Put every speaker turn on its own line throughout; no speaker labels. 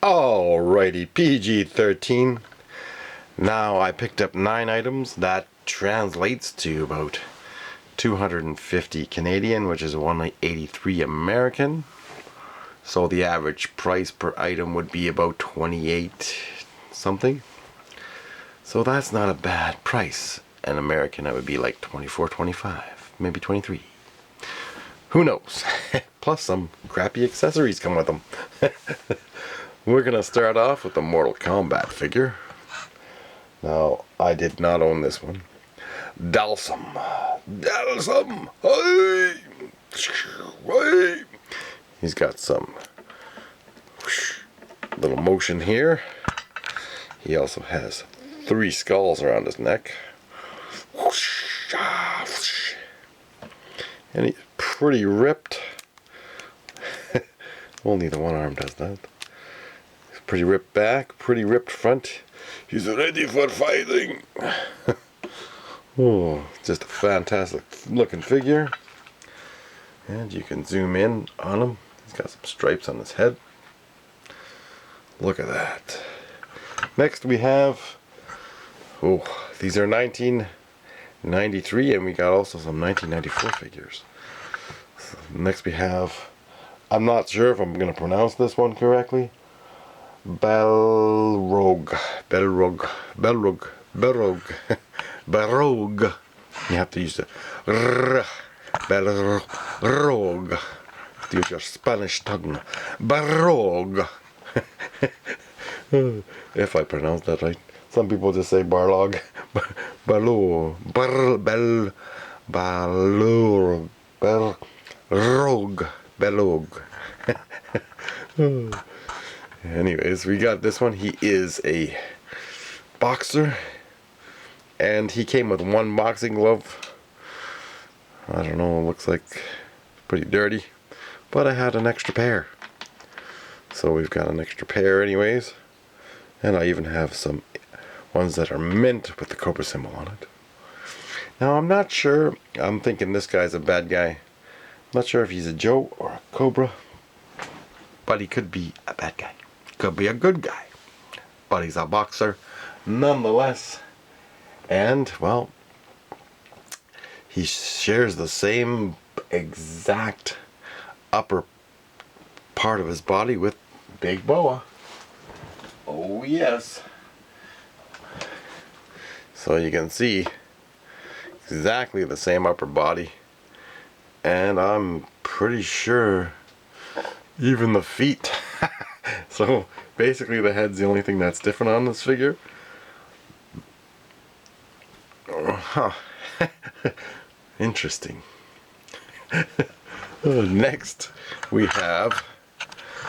Alrighty, PG-13. Now I picked up 9 items. That translates to about 250 Canadian, which is 183 American. So the average price per item would be about 28 something. So that's not a bad price. In American, that would be like 24, 25, maybe 23. Who knows? Plus some crappy accessories come with them. We're going to start off with the Mortal Kombat figure. Now, I did not own this one. Dalsum. Dalsum! Hey! Hey! He's got some little motion here. He also has 3 skulls around his neck. And he's pretty ripped. Only the one arm does that. He's pretty ripped back, pretty ripped front. He's ready for fighting. Oh, just a fantastic looking figure. And you can zoom in on him. He's got some stripes on his head. Look at that. Next we have, these are 1993, and we got also some 1994 figures. So next we have, I'm not sure if I'm going to pronounce this one correctly, Balrog. You have to use the R. Balrog. Use your Spanish tongue. Balrog. If I pronounce that right. Some people just say Barlog. Balor. Balor. Balrog. Balog. Anyways, we got this one. He is a boxer. And he came with 1 boxing glove. I don't know, it looks like pretty dirty. But I had an extra pair. So we've got an extra pair anyways. And I even have some ones that are mint with the Cobra symbol on it. Now I'm not sure, I'm thinking this guy's a bad guy. I'm not sure if he's a Joe or a Cobra. But he could be a bad guy. Could be a good guy. But he's a boxer nonetheless. And, well, he shares the same exact upper part of his body with Big Boa. Oh yes. So you can see exactly the same upper body. And I'm pretty sure even the feet. So basically the head's the only thing that's different on this figure. Interesting. Next we have,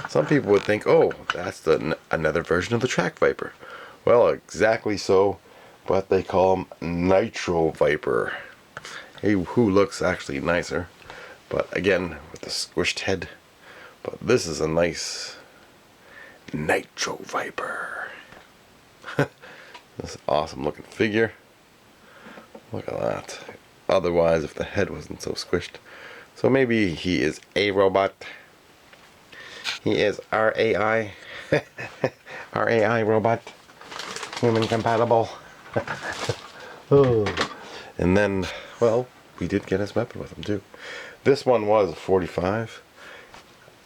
some people would think, oh, that's another version of the Track Viper. Well, exactly so, but they call him Nitro Viper. Who looks actually nicer, but again with the squished head. But this is a nice Nitro Viper. This awesome looking figure. Look at that. Otherwise, if the head wasn't so squished. So maybe he is a robot. He is RAI. RAI robot. Human compatible. Oh. And then, well, we did get his weapon with him too. This one was 45.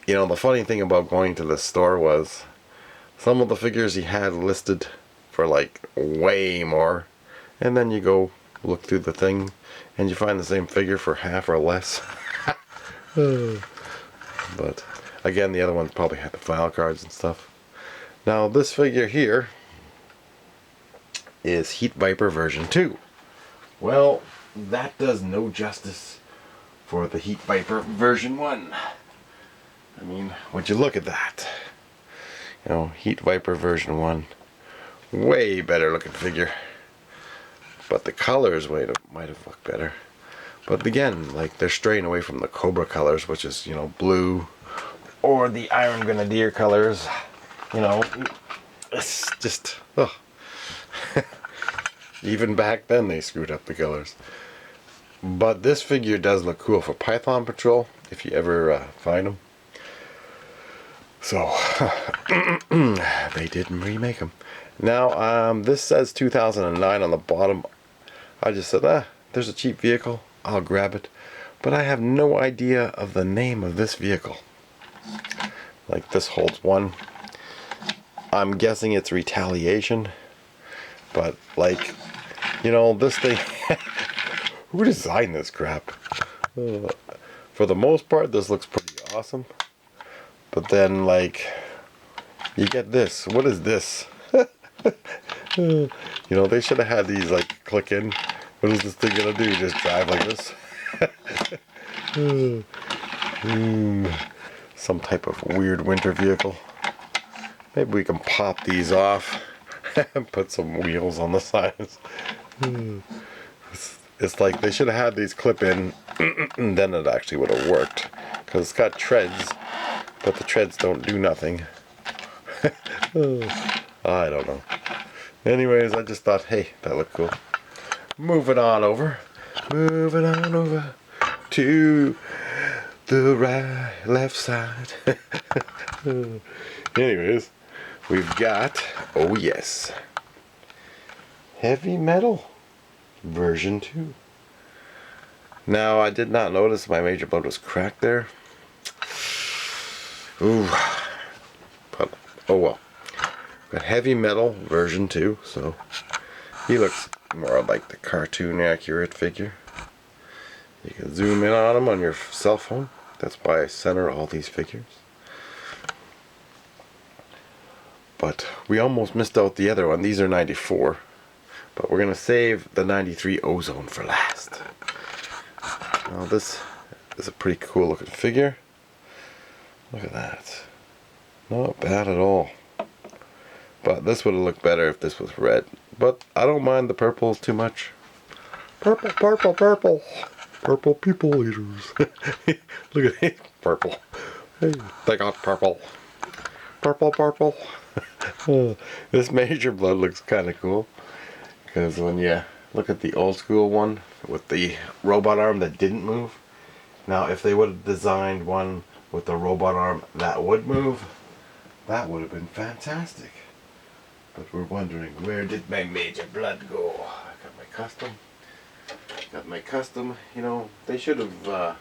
You know, the funny thing about going to the store was some of the figures he had listed for like way more. And then you go look through the thing and you find the same figure for half or less. But again, the other ones probably had the file cards and stuff. Now this figure here is Heat Viper version 2. Well, that does no justice for the Heat Viper version 1. I mean, would you look at that? You know, Heat Viper version 1. Way better looking figure. But the colors might have looked better. But again, like, they're straying away from the Cobra colors, which is, you know, blue. Or the Iron Grenadier colors. You know, it's just, ugh. Even back then they screwed up the colors. But this figure does look cool for Python Patrol, if you ever find them. So they didn't remake them. Now this says 2009 on the bottom. I just said, there's a cheap vehicle, I'll grab it. But I have no idea of the name of this vehicle. Like, this holds one. I'm guessing it's Retaliation. But, like, you know, this thing... Who designed this crap? For the most part, this looks pretty awesome. But then, like, you get this. What is this? You know, they should have had these, like, click in. What is this thing gonna do? Just drive like this? Some type of weird winter vehicle. Maybe we can pop these off and put some wheels on the sides. It's like they should have had these clip in, and then it actually would have worked. Because it's got treads, but the treads don't do nothing. I don't know. Anyways, I just thought, hey, that looked cool. Moving on over to the left side. Anyways, we've got, oh yes, Heavy Metal version 2. Now, I did not notice my Major Blood was cracked there. Ooh, but oh well. Got Heavy Metal version 2, so he looks more like the cartoon accurate figure. You can zoom in on him on your cell phone. That's why I center all these figures. But we almost missed out the other one. These are 94. But we're going to save the 93 Ozone for last. Now this is a pretty cool looking figure. Look at that. Not bad at all. But this would have looked better if this was red. But I don't mind the purple too much. Purple, purple, purple. Purple people eaters. Look at it. Purple. Hey, they got purple. Purple, purple. This Major Blood looks kind of cool. Because when you look at the old school one with the robot arm that didn't move. Now if they would have designed one with the robot arm that would move, that would have been fantastic. But we're wondering, where did my Major Blood go? I got my custom. You know, they should have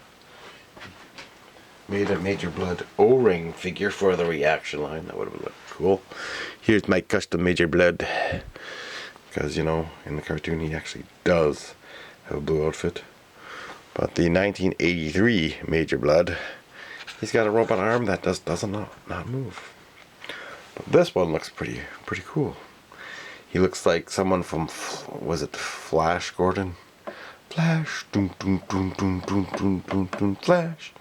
made a Major Blood O-ring figure for the reaction line. That would have looked cool. Here's my custom Major Blood. Because, you know, in the cartoon he actually does have a blue outfit. But the 1983 Major Blood, he's got a robot arm that doesn't not move. But this one looks pretty cool. He looks like someone from, was it Flash Gordon? Flash, doom doom doom doom doom doom doom doom Flash.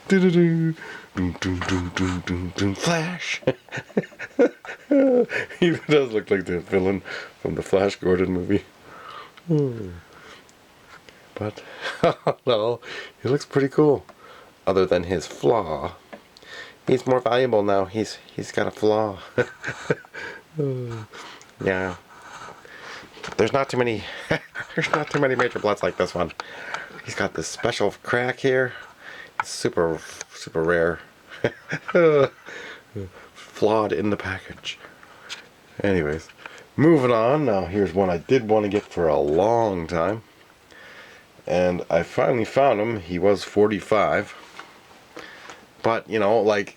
Do do do, doom doom doom doom doom doom Flash. He does look like the villain from the Flash Gordon movie. But no, he looks pretty cool. Other than his flaw, he's more valuable now. He's got a flaw. Yeah. There's not too many. There's not too many Major Bloods like this one. He's got this special crack here. It's super rare. Flawed in the package. Anyways, moving on. Now here's one I did want to get for a long time, and I finally found him. He was $45, but you know, like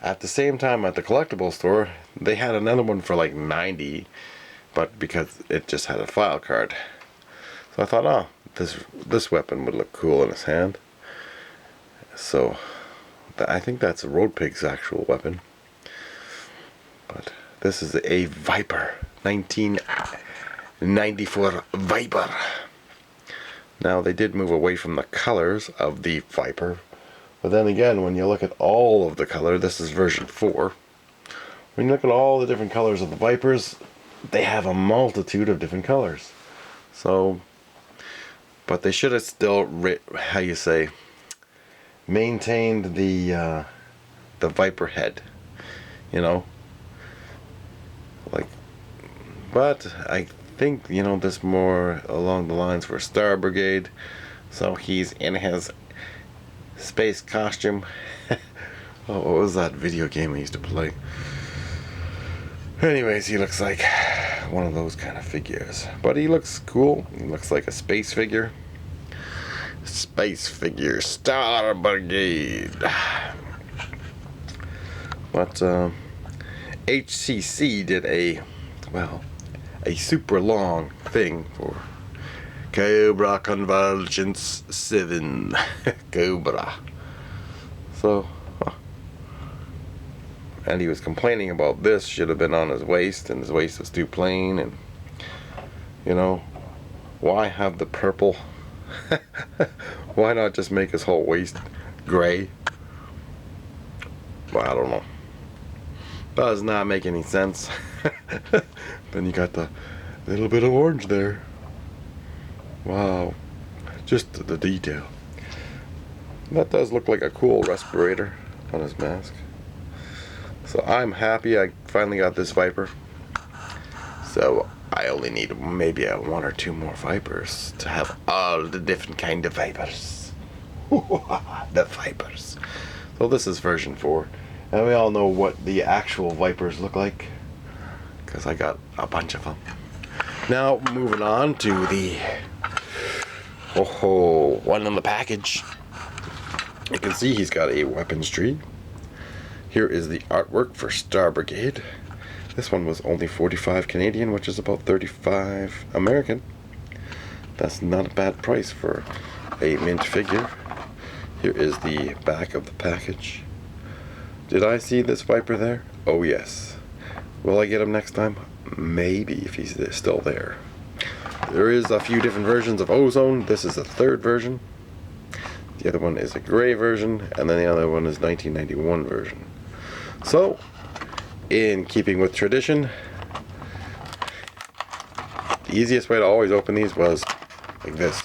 at the same time at the collectible store, they had another one for like $90. But because it just had a file card, so I thought, oh, this weapon would look cool in his hand. So I think that's Road Pig's actual weapon. But this is a Viper, 1994 Viper. Now they did move away from the colors of the Viper, but then again, when you look at all of the color, this is version 4. When you look at all the different colors of the Vipers, they have a multitude of different colors. So, but they should have still, how you say, maintained the Viper head, you know. Like, but I think, you know, this more along the lines for Star Brigade. So he's in his space costume Oh, what was that video game I used to play? Anyways, he looks like one of those kind of figures. But he looks cool. He looks like a space figure. Space figure. Star Brigade. But, HCC did a super long thing for Cobra Convergence 7. Cobra. So, and he was complaining about this should have been on his waist, and his waist was too plain, and, you know, why have the purple? Why not just make his whole waist gray? Well, I don't know. Does not make any sense. Then you got the little bit of orange there. Wow. Just the detail. That does look like a cool respirator on his mask. So I'm happy I finally got this Viper. So I only need maybe one or two more Vipers to have all the different kind of Vipers. The Vipers. So this is version 4. And we all know what the actual Vipers look like, because I got a bunch of them. Now, moving on to the one in the package. You can see he's got a weapons tree. Here is the artwork for Star Brigade. This one was only 45 Canadian, which is about 35 American. That's not a bad price for a mint figure. Here is the back of the package. Did I see this Viper there? Oh yes. Will I get him next time? Maybe, if he's still there. There is a few different versions of Ozone. This is the 3rd version. The other one is a gray version, and then the other one is 1991 version. So, in keeping with tradition, the easiest way to always open these was like this.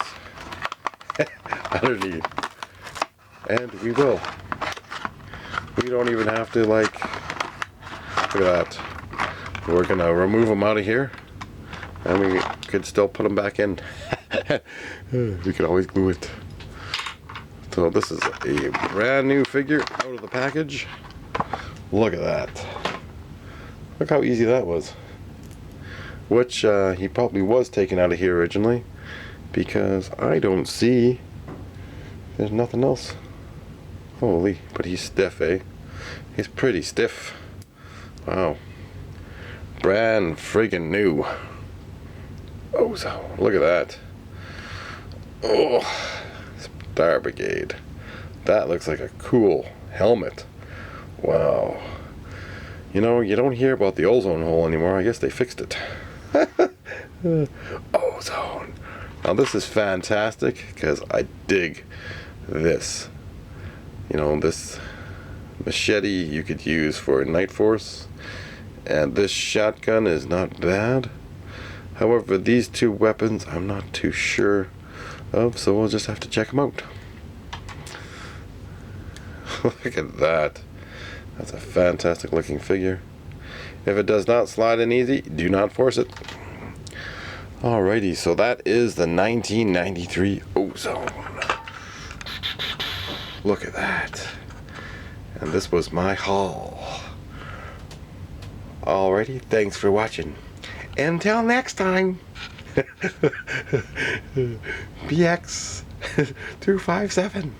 Underneath. And we will. We don't even have to, like, look at that. We're gonna remove them out of here, and we could still put them back in. We could always glue it. So this is a brand new figure out of the package. Look at that. Look how easy that was. Which he probably was taken out of here originally, because I don't see, there's nothing else. Holy, but he's stiff, eh? He's pretty stiff. Wow. Brand friggin' new. Oh, so look at that. Oh, Star Brigade. That looks like a cool helmet. Wow. You know, you don't hear about the ozone hole anymore. I guess they fixed it. Ozone. Now this is fantastic because I dig this. You know, this machete you could use for Night Force, and this shotgun is not bad. However, these two weapons I'm not too sure of, so we'll just have to check them out. Look at that. That's a fantastic looking figure. If it does not slide in easy, do not force it. Alrighty, so that is the 1993 Ozone. Look at that. And this was my haul. Alrighty, thanks for watching. Until next time. BX 257.